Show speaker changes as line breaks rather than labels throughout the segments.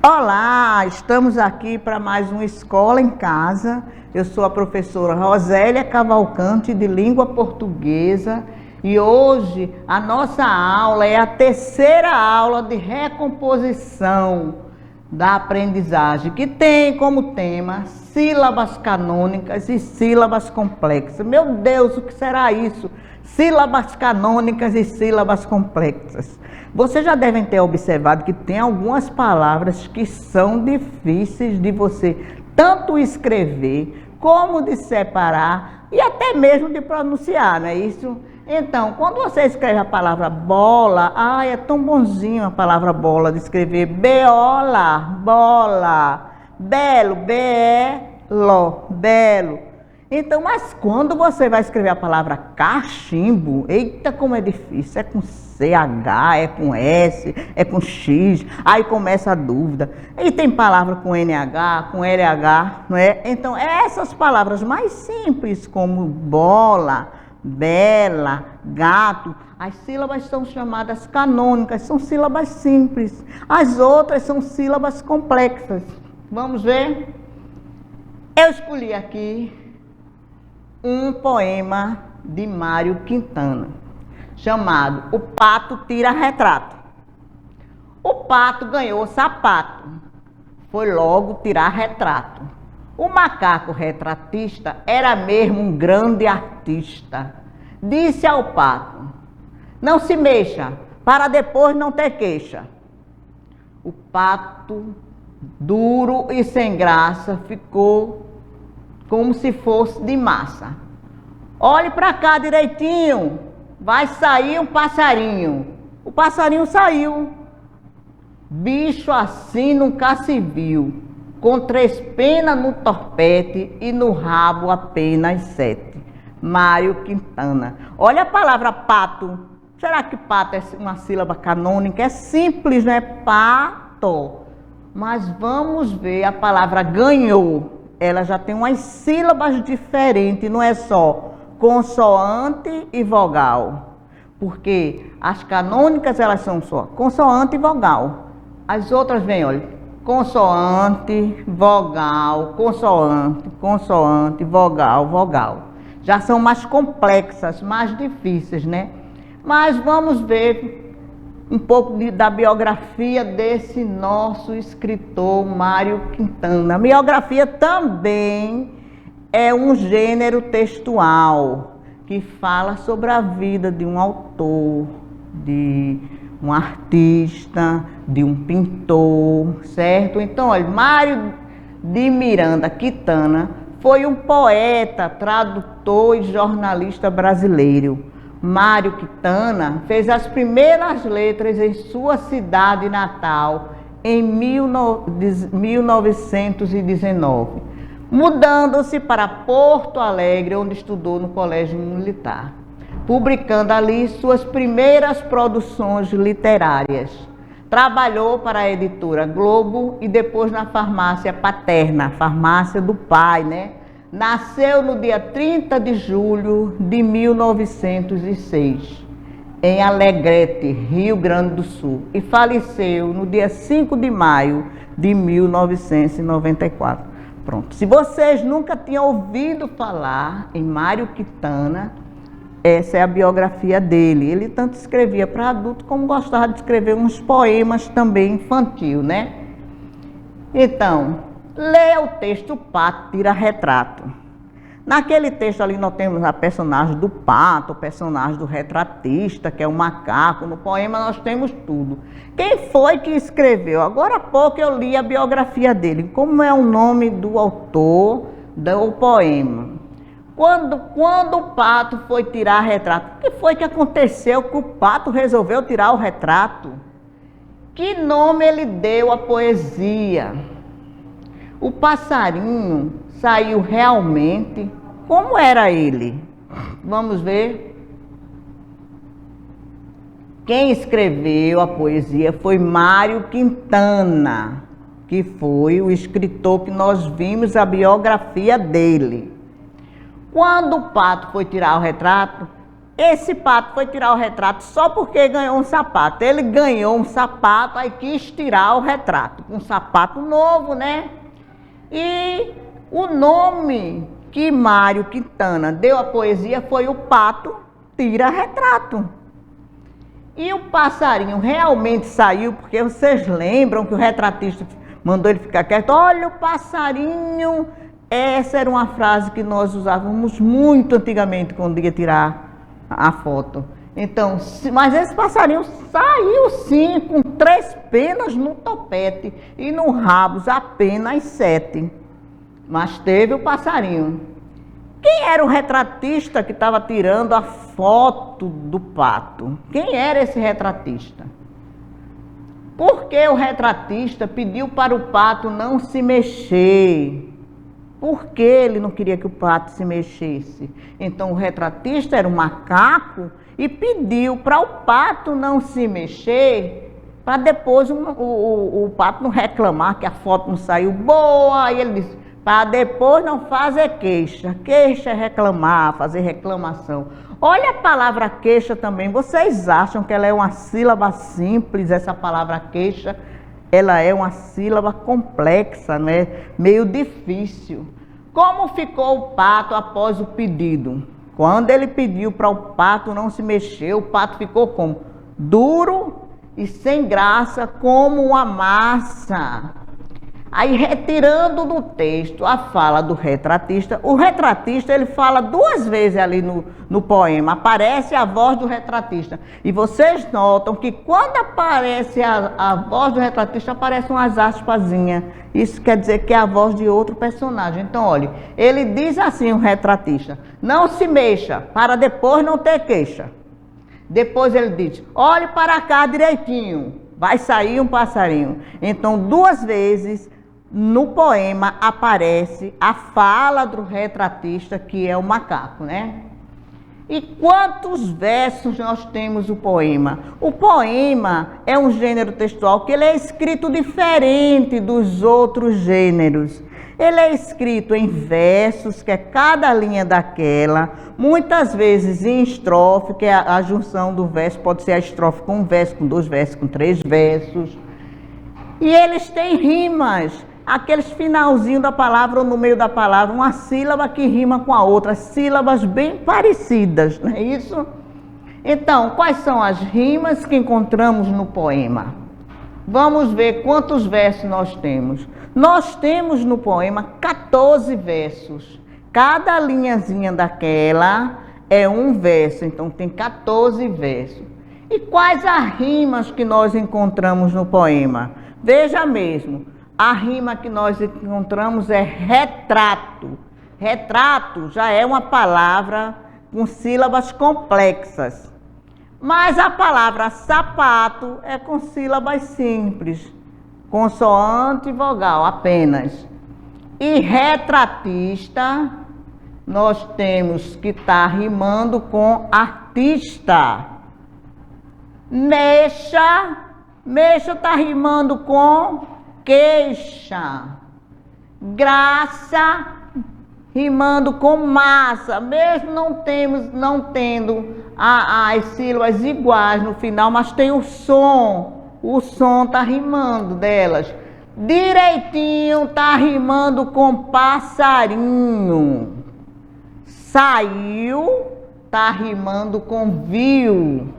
Olá, estamos aqui para mais uma Escola em Casa. Eu sou a professora Rosélia Cavalcante, de Língua Portuguesa, e hoje a nossa aula é a terceira aula de recomposição da aprendizagem, que tem como tema sílabas canônicas e sílabas complexas. Meu Deus, o que será isso? Sílabas canônicas e sílabas complexas. Vocês já devem ter observado que tem algumas palavras que são difíceis de você tanto escrever como de separar e até mesmo de pronunciar, não é isso? Então, quando você escreve a palavra bola, é tão bonzinho a palavra bola de escrever beola, bola, belo, belo, belo. Então, mas quando você vai escrever a palavra cachimbo, eita como é difícil, é com CH, é com S, é com X, aí começa a dúvida. E tem palavra com NH, com LH, não é? Então, essas palavras mais simples como bola, bela, gato, as sílabas são chamadas canônicas, são sílabas simples. As outras são sílabas complexas. Vamos ver? Eu escolhi aqui um poema de Mário Quintana, chamado O Pato Tira Retrato. O pato ganhou sapato, foi logo tirar retrato. O macaco retratista era mesmo um grande artista. Disse ao pato: não se mexa, para depois não ter queixa. O pato, duro e sem graça, ficou como se fosse de massa. Olhe para cá direitinho, vai sair um passarinho. O passarinho saiu. Bicho assim nunca se viu, com 3 penas no torpete e no rabo apenas 7. Mário Quintana. Olha a palavra pato. Será que pato é uma sílaba canônica? É simples, não é? Pato. Mas vamos ver a palavra ganhou. Ela já tem umas sílabas diferentes, não é só consoante e vogal. Porque as canônicas, elas são só consoante e vogal. As outras vêm, olha, consoante, vogal, consoante, consoante, vogal, vogal. Já são mais complexas, mais difíceis, né? Mas vamos ver um pouco da biografia desse nosso escritor Mário Quintana. A biografia também é um gênero textual que fala sobre a vida de um autor, de um artista, de um pintor, certo? Então, olha, Mário de Miranda Quintana foi um poeta, tradutor e jornalista brasileiro. Mário Quintana fez as primeiras letras em sua cidade natal em 1919, mudando-se para Porto Alegre, onde estudou no Colégio Militar, publicando ali suas primeiras produções literárias. Trabalhou para a editora Globo e depois na farmácia paterna, farmácia do pai, né? Nasceu no dia 30 de julho de 1906, em Alegrete, Rio Grande do Sul, e faleceu no dia 5 de maio de 1994. Pronto. Se vocês nunca tinham ouvido falar em Mário Quintana, essa é a biografia dele. Ele tanto escrevia para adulto como gostava de escrever uns poemas também infantil, né? Então, leia o texto O Pato Tira Retrato. Naquele texto ali nós temos a personagem do pato, o personagem do retratista, que é o macaco. No poema nós temos tudo. Quem foi que escreveu? Agora há pouco eu li a biografia dele. Como é o nome do autor do poema? Quando o pato foi tirar retrato, o que foi que aconteceu que o pato resolveu tirar o retrato? Que nome ele deu à poesia? O passarinho saiu realmente? Como era ele? Vamos ver. Quem escreveu a poesia foi Mário Quintana, que foi o escritor que nós vimos a biografia dele. Quando o pato foi tirar o retrato, esse pato foi tirar o retrato só porque ganhou um sapato. Ele ganhou um sapato, aí quis tirar o retrato. Um sapato novo, né? E o nome que Mário Quintana deu à poesia foi O Pato Tira Retrato. E o passarinho realmente saiu, porque vocês lembram que o retratista mandou ele ficar quieto. Olha o passarinho. Essa era uma frase que nós usávamos muito antigamente quando ia tirar a foto. Então, mas esse passarinho saiu sim, com 3 penas no topete e no rabo apenas 7. Mas teve o passarinho. Quem era o retratista que estava tirando a foto do pato? Quem era esse retratista? Porque o retratista pediu para o pato não se mexer. Por que ele não queria que o pato se mexesse? Então o retratista era um macaco e pediu para o pato não se mexer, para depois o pato não reclamar que a foto não saiu boa. Aí ele disse, para depois não fazer queixa. Queixa é reclamar, fazer reclamação. Olha a palavra queixa também. Vocês acham que ela é uma sílaba simples, essa palavra queixa? Ela é uma sílaba complexa, não é? Meio difícil. Como ficou o pato após o pedido? Quando ele pediu para o pato não se mexer, o pato ficou como? Duro e sem graça, como uma massa. Aí, retirando do texto a fala do retratista, o retratista ele fala 2 vezes ali no poema, aparece a voz do retratista. E vocês notam que quando aparece a voz do retratista, aparecem umas aspasinhas. Isso quer dizer que é a voz de outro personagem. Então, olha, ele diz assim, o retratista, não se mexa, para depois não ter queixa. Depois ele diz, olhe para cá direitinho, vai sair um passarinho. Então, 2 vezes no poema aparece a fala do retratista, que é o macaco, né? E quantos versos nós temos o poema? O poema é um gênero textual que ele é escrito diferente dos outros gêneros. Ele é escrito em versos, que é cada linha daquela, muitas vezes em estrofe, que é a junção do verso, pode ser a estrofe com 1 verso, com 2 versos, com 3 versos. E eles têm rimas, aqueles finalzinhos da palavra ou no meio da palavra, uma sílaba que rima com a outra, sílabas bem parecidas, não é isso? Então, quais são as rimas que encontramos no poema? Vamos ver quantos versos nós temos. Nós temos no poema 14 versos. Cada linhazinha daquela é 1 verso, então tem 14 versos. E quais as rimas que nós encontramos no poema? Veja mesmo, a rima que nós encontramos é retrato. Retrato já é uma palavra com sílabas complexas. Mas a palavra sapato é com sílabas simples, consoante e vogal apenas. E retratista, nós temos que estar rimando com artista. Mexa, mexa está rimando com queixa. Graça, rimando com massa, mesmo não tendo as sílabas iguais no final, mas tem o som está rimando delas. Direitinho está rimando com passarinho. Saiu está rimando com viu.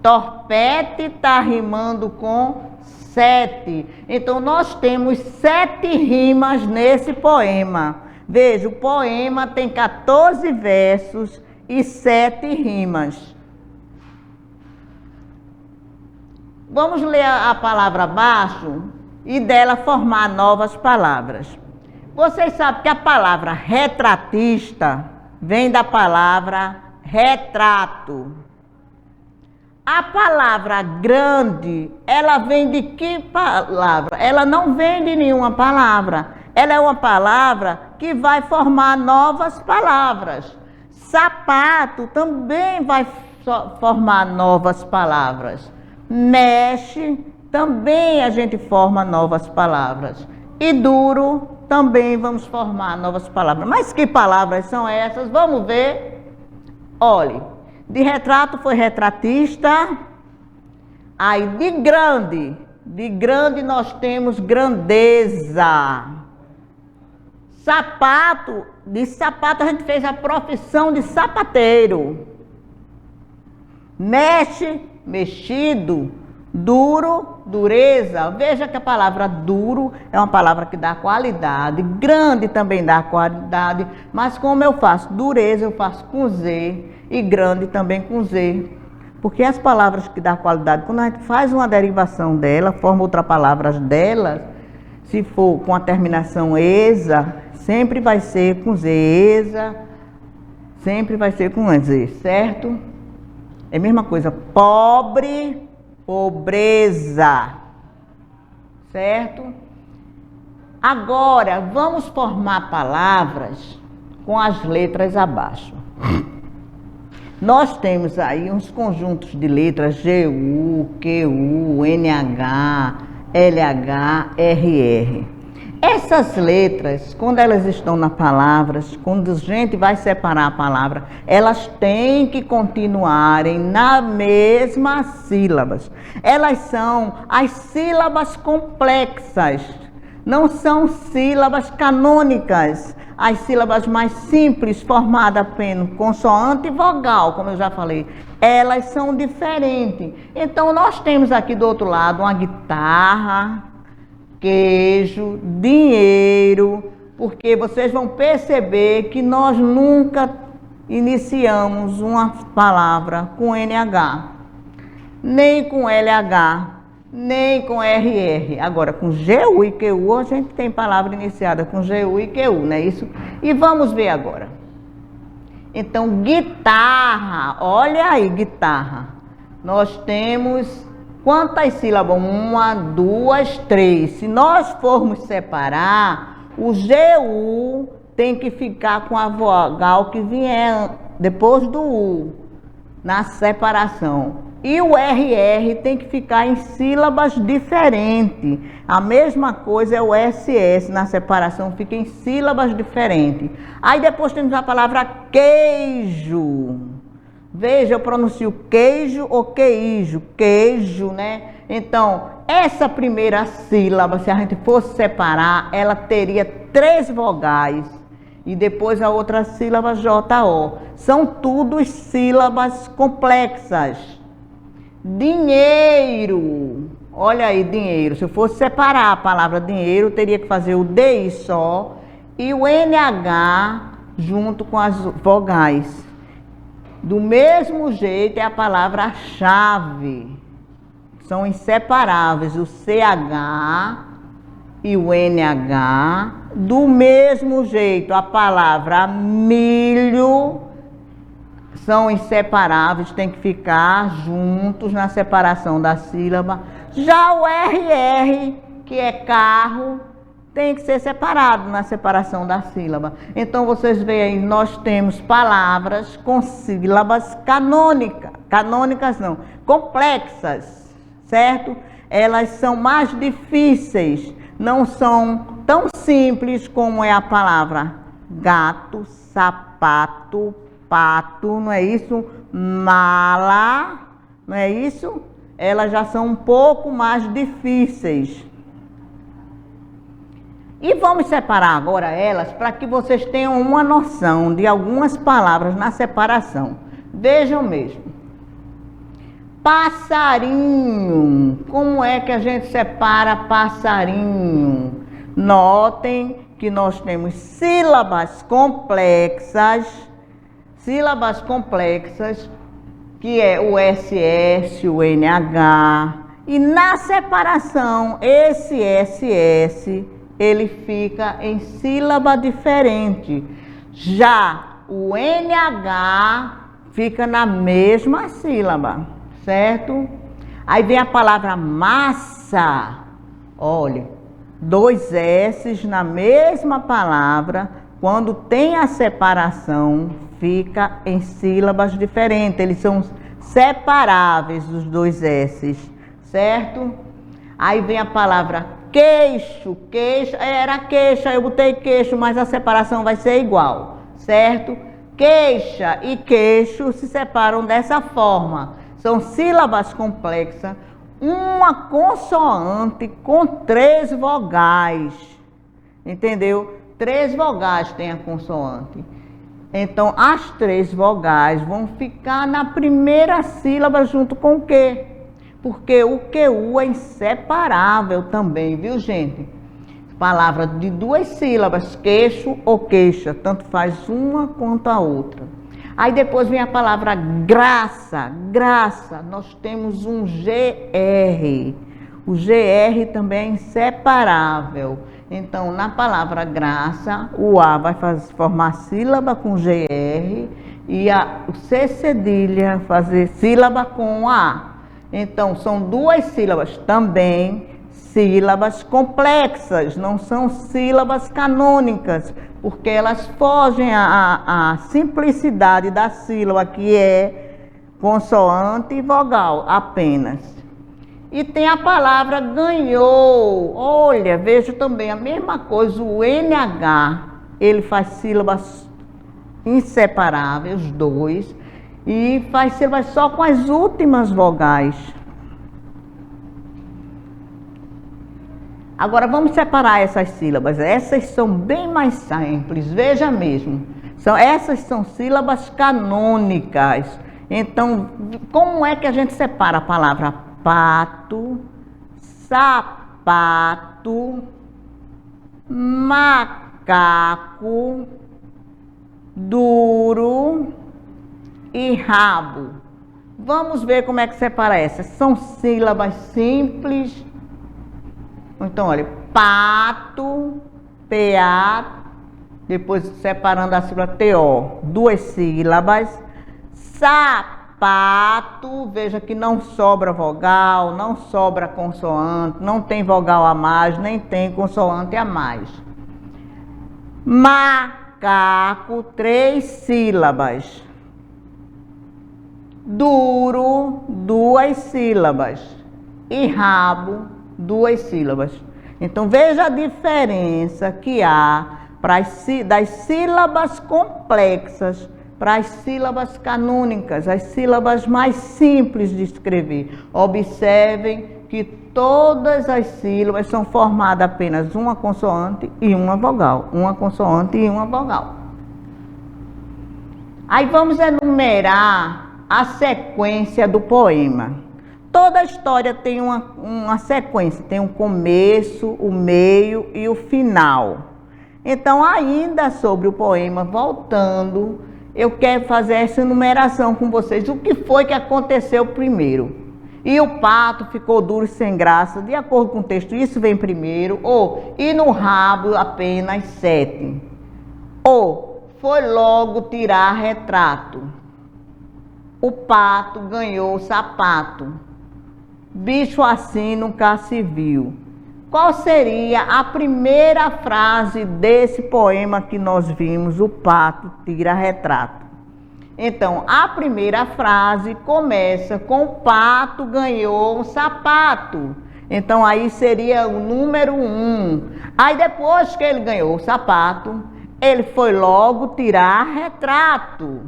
Torpete está rimando com 7. Então nós temos 7 rimas nesse poema. Veja, o poema tem 14 versos e 7 rimas. Vamos ler a palavra abaixo e dela formar novas palavras. Vocês sabem que a palavra retratista vem da palavra retrato. A palavra grande, ela vem de que palavra? Ela não vem de nenhuma palavra. Ela é uma palavra que vai formar novas palavras. Sapato também vai formar novas palavras. Mexe, também a gente forma novas palavras. E duro, também vamos formar novas palavras. Mas que palavras são essas? Vamos ver. Olhe, De retrato foi retratista. Aí de grande nós temos grandeza. Sapato, de sapato a gente fez a profissão de sapateiro. Mexe, mexido. Duro, dureza. Veja que a palavra duro é uma palavra que dá qualidade. Grande também dá qualidade. Mas como eu faço dureza, eu faço com Z. E grande também com Z. Porque as palavras que dão qualidade, quando a gente faz uma derivação dela, forma outras palavras delas, se for com a terminação esa, sempre vai ser com Z. Esa, sempre vai ser com Z, certo? É a mesma coisa. Pobre, pobreza, certo? Agora, vamos formar palavras com as letras abaixo. Nós temos aí uns conjuntos de letras GU, QU, NH, LH, RR. Essas letras, quando elas estão nas palavras, quando a gente vai separar a palavra, elas têm que continuarem na mesma sílabas. Elas são as sílabas complexas, não são sílabas canônicas. As sílabas mais simples, formadas apenas consoante e vogal, como eu já falei, elas são diferentes. Então, nós temos aqui do outro lado uma guitarra, queijo, dinheiro, porque vocês vão perceber que nós nunca iniciamos uma palavra com NH, nem com LH, nem com RR. Agora, com GU e QU, a gente tem palavra iniciada com GU e QU, não é isso? E vamos ver agora. Então, guitarra, olha aí, guitarra. Nós temos quantas sílabas? 1, 2, 3. Se nós formos separar, o GU tem que ficar com a vogal que vier depois do U, na separação. E o RR tem que ficar em sílabas diferentes. A mesma coisa é o SS, na separação fica em sílabas diferentes. Aí depois temos a palavra queijo. Veja, eu pronuncio queijo ou queijo, queijo, né? Então, essa primeira sílaba, se a gente fosse separar, ela teria 3 vogais. E depois a outra sílaba JO. São tudo sílabas complexas. Dinheiro. Olha aí, dinheiro. Se eu fosse separar a palavra dinheiro, teria que fazer o DI só e o NH junto com as vogais. Do mesmo jeito é a palavra chave. São inseparáveis o CH e o NH. Do mesmo jeito a palavra milho são inseparáveis, tem que ficar juntos na separação da sílaba. Já o RR, que é carro, tem que ser separado na separação da sílaba. Então, vocês veem aí, nós temos palavras com sílabas canônicas não, complexas, certo? Elas são mais difíceis, não são tão simples como é a palavra gato, sapato, pato, não é isso? Mala, não é isso? Elas já são um pouco mais difíceis. E vamos separar agora elas para que vocês tenham uma noção de algumas palavras na separação. Vejam mesmo. Passarinho. Como é que a gente separa passarinho? Notem que nós temos sílabas complexas, que é o SS, o NH, e na separação, esse SS, ele fica em sílaba diferente. Já o NH fica na mesma sílaba, certo? Aí vem a palavra massa. Olha, 2 S na mesma palavra, quando tem a separação, fica em sílabas diferentes. Eles são separáveis, os 2 S, certo? Aí vem a palavra queixo. Queixo, era queixa, eu botei queixo, mas a separação vai ser igual, certo? Queixa e queixo se separam dessa forma. São sílabas complexas, uma consoante com 3 vogais. Entendeu? 3 vogais tem a consoante. Então, as 3 vogais vão ficar na primeira sílaba junto com o Q. Porque o QU é inseparável também, viu, gente? Palavra de 2 sílabas, queixo ou queixa, tanto faz uma quanto a outra. Aí depois vem a palavra graça. Graça, nós temos um GR. O GR também é inseparável. Então, na palavra graça, o A vai formar sílaba com GR e o C cedilha fazer sílaba com A. Então, são 2 sílabas também, sílabas complexas, não são sílabas canônicas, porque elas fogem à simplicidade da sílaba, que é consoante e vogal apenas. E tem a palavra ganhou. Olha, vejo também a mesma coisa, o NH, ele faz sílabas inseparáveis, os 2, e faz sílabas só com as últimas vogais. Agora vamos separar essas sílabas. Essas são bem mais simples, veja mesmo. Essas são sílabas canônicas. Então, como é que a gente separa a palavra pato, sapato, macaco, duro e rabo? Vamos ver como é que separa essas. São sílabas simples. Então, olha, pato, PA, depois separando a sílaba TO, 2 sílabas. Sapato, veja que não sobra vogal, não sobra consoante, não tem vogal a mais, nem tem consoante a mais. Macaco, 3 sílabas. Duro, 2 sílabas. E rabo, 2 sílabas. Então, veja a diferença que há das sílabas complexas para as sílabas canônicas, as sílabas mais simples de escrever. Observem que todas as sílabas são formadas apenas uma consoante e uma vogal. Uma consoante e uma vogal. Aí vamos enumerar a sequência do poema. Toda a história tem uma sequência, tem um começo, o meio e o final. Então, ainda sobre o poema, voltando, eu quero fazer essa enumeração com vocês. O que foi que aconteceu primeiro? E o pato ficou duro e sem graça, de acordo com o texto, isso vem primeiro. Ou, e no rabo apenas 7. Ou, foi logo tirar retrato. O pato ganhou o sapato. Bicho assim nunca se viu. Qual seria a primeira frase desse poema que nós vimos, o pato tira retrato? Então, a primeira frase começa com o pato ganhou um sapato. Então, aí seria o número 1. Aí, depois que ele ganhou o sapato, ele foi logo tirar retrato.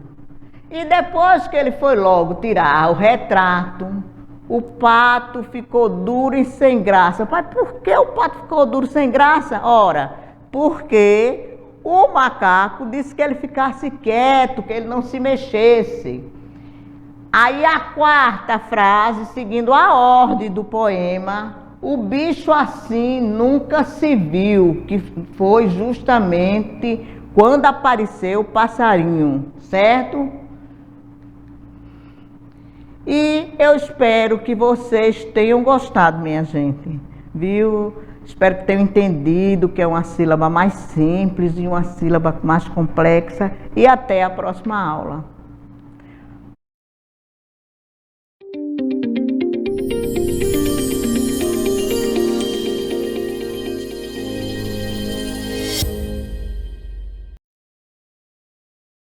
E depois que ele foi logo tirar o retrato, o pato ficou duro e sem graça. Pai, por que o pato ficou duro e sem graça? Ora, porque o macaco disse que ele ficasse quieto, que ele não se mexesse. Aí a quarta frase, seguindo a ordem do poema, o bicho assim nunca se viu, que foi justamente quando apareceu o passarinho, certo? E eu espero que vocês tenham gostado, minha gente, viu? Espero que tenham entendido que é uma sílaba mais simples e uma sílaba mais complexa. E até a próxima aula.